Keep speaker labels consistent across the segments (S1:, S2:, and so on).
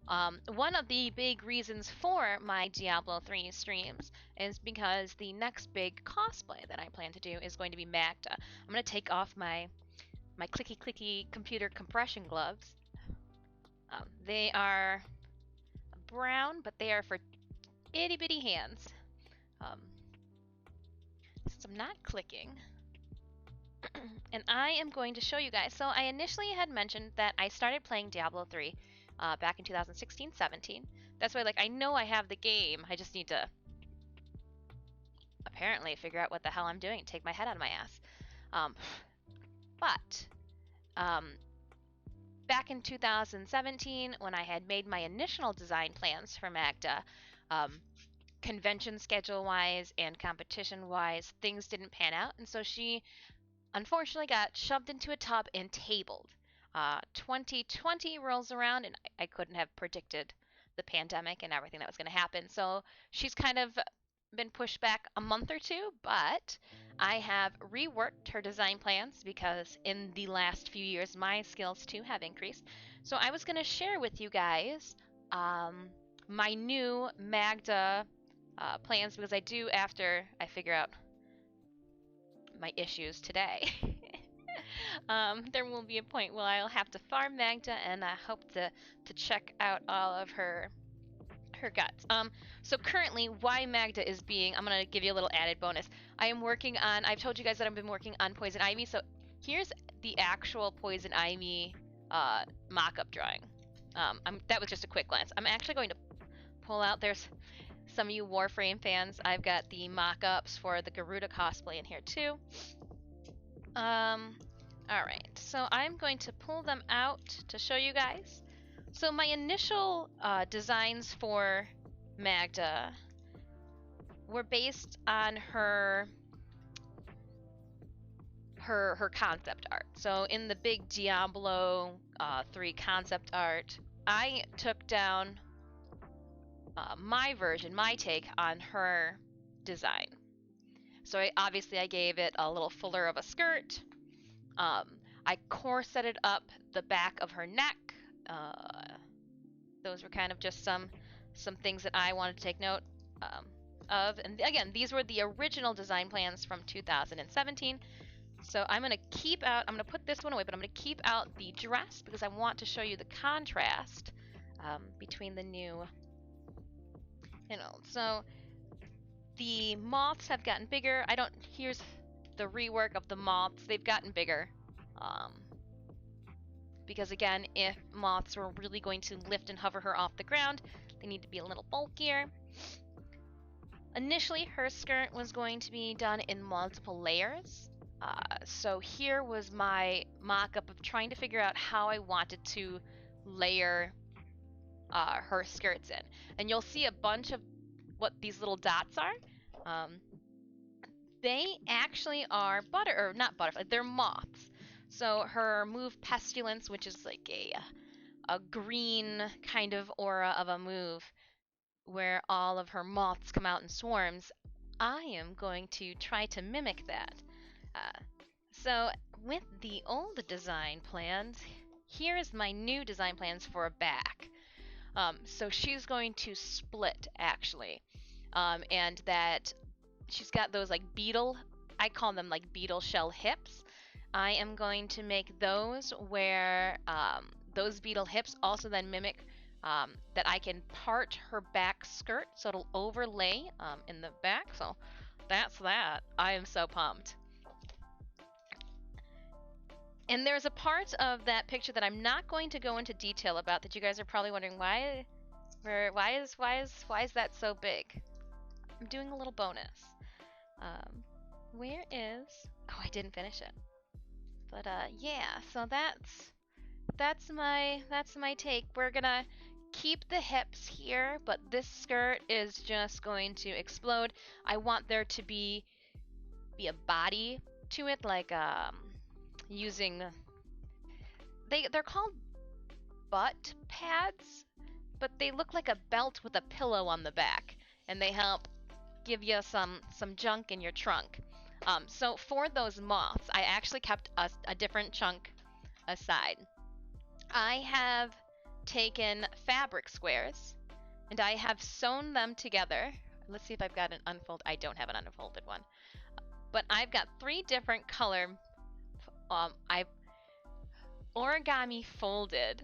S1: One of the big reasons for my Diablo 3 streams is because the next big cosplay that I plan to do is going to be Magda. I'm going to take off my clicky clicky computer compression gloves. They are brown, but they are for itty bitty hands. Um, since I'm not clicking, and I am going to show you guys. So I initially had mentioned that I started playing Diablo 3 back in 2016-17. That's why, like, I know I have the game. I just need to apparently figure out what the hell I'm doing, take my head out of my ass. Um, but um, back in 2017, when I had made my initial design plans for Magda, um, convention schedule wise and competition wise, things didn't pan out, and so she unfortunately got shoved into a tub and tabled. 2020 rolls around, and I couldn't have predicted the pandemic and everything that was going to happen. So she's kind of been pushed back a month or two, but I have reworked her design plans because in the last few years my skills too have increased. So I was going to share with you guys my new Magda plans because I do after I figure out my issues today. There will be a point where I'll have to farm Magda, and I hope to check out all of her guts. So currently, why Magda is being, I'm gonna give you a little added bonus. I am working on. I've told you guys that I've been working on Poison Ivy. So here's the actual Poison Ivy mock-up drawing. That was just a quick glance. I'm actually going to pull out. There's some of you Warframe fans. I've got the mock-ups for the Garuda cosplay in here too. Alright, so I'm going to pull them out to show you guys. So my initial designs for Magda were based on her concept art. So in the big Diablo 3 concept art, I took down my version, my take on her design. So obviously I gave it a little fuller of a skirt. I corseted up the back of her neck. Those were kind of just some things that I wanted to take note of. And again, these were the original design plans from 2017. So I'm going to keep out, I'm going to put this one away, but I'm going to keep out the dress because I want to show you the contrast between the new and old. So the moths have gotten bigger. Here's the rework of the moths. They've gotten bigger. Because again, if moths were really going to lift and hover her off the ground, they need to be a little bulkier. Initially, her skirt was going to be done in multiple layers. So here was my mock-up of trying to figure out how I wanted to layer her skirts in. And you'll see a bunch of what these little dots are. They actually are not butterflies, they're moths. So her move Pestilence, which is like a green kind of aura of a move where all of her moths come out in swarms, I am going to try to mimic that. So with the old design plans, here is my new design plans for a back. So she's going to split actually, and that she's got those like beetle, I call them like beetle shell hips. I am going to make those where those beetle hips also then mimic that I can part her back skirt so it'll overlay in the back. So that's that. I am so pumped. And there's a part of that picture that I'm not going to go into detail about that you guys are probably wondering why is that so big? I'm doing a little bonus. Where is? Oh, I didn't finish it. But yeah, so that's my take. We're gonna keep the hips here, but this skirt is just going to explode. I want there to be a body to it, like using they're called butt pads, but they look like a belt with a pillow on the back, and they help give you some junk in your trunk. So for those moths, I actually kept a different chunk aside. I have taken fabric squares and I have sewn them together. Let's see if I've got an unfold. I don't have an unfolded one. But I've got 3 different color, I've origami folded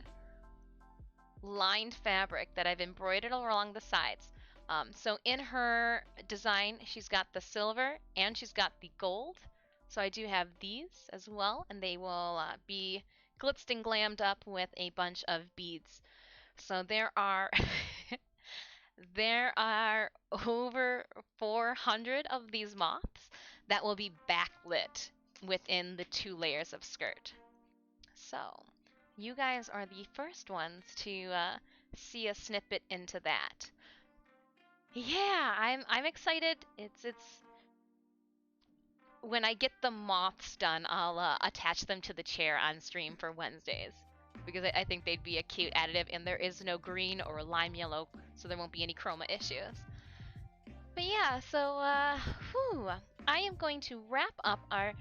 S1: lined fabric that I've embroidered along the sides. So in her design, she's got the silver and she's got the gold. So I do have these as well, and they will be glitzed and glammed up with a bunch of beads. So there are there are over 400 of these moths that will be backlit within the 2 layers of skirt. So you guys are the first ones to see a snippet into that. Yeah, I'm excited. It's when I get the moths done, I'll attach them to the chair on stream for Wednesdays because I think they'd be a cute additive, and there is no green or lime yellow, so there won't be any chroma issues. But yeah, so whew, I am going to wrap up our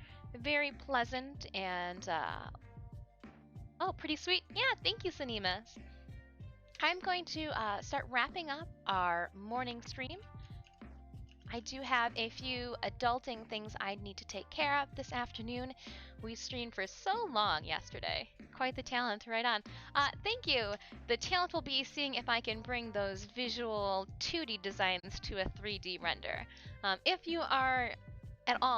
S1: very pleasant and oh, pretty sweet. Yeah, thank you, Sanimas. I'm going to start wrapping up our morning stream. I do have a few adulting things I need to take care of this afternoon. We streamed for so long yesterday. Quite the talent, right on. Thank you. The talent will be seeing if I can bring those visual 2D designs to a 3D render. If you are at all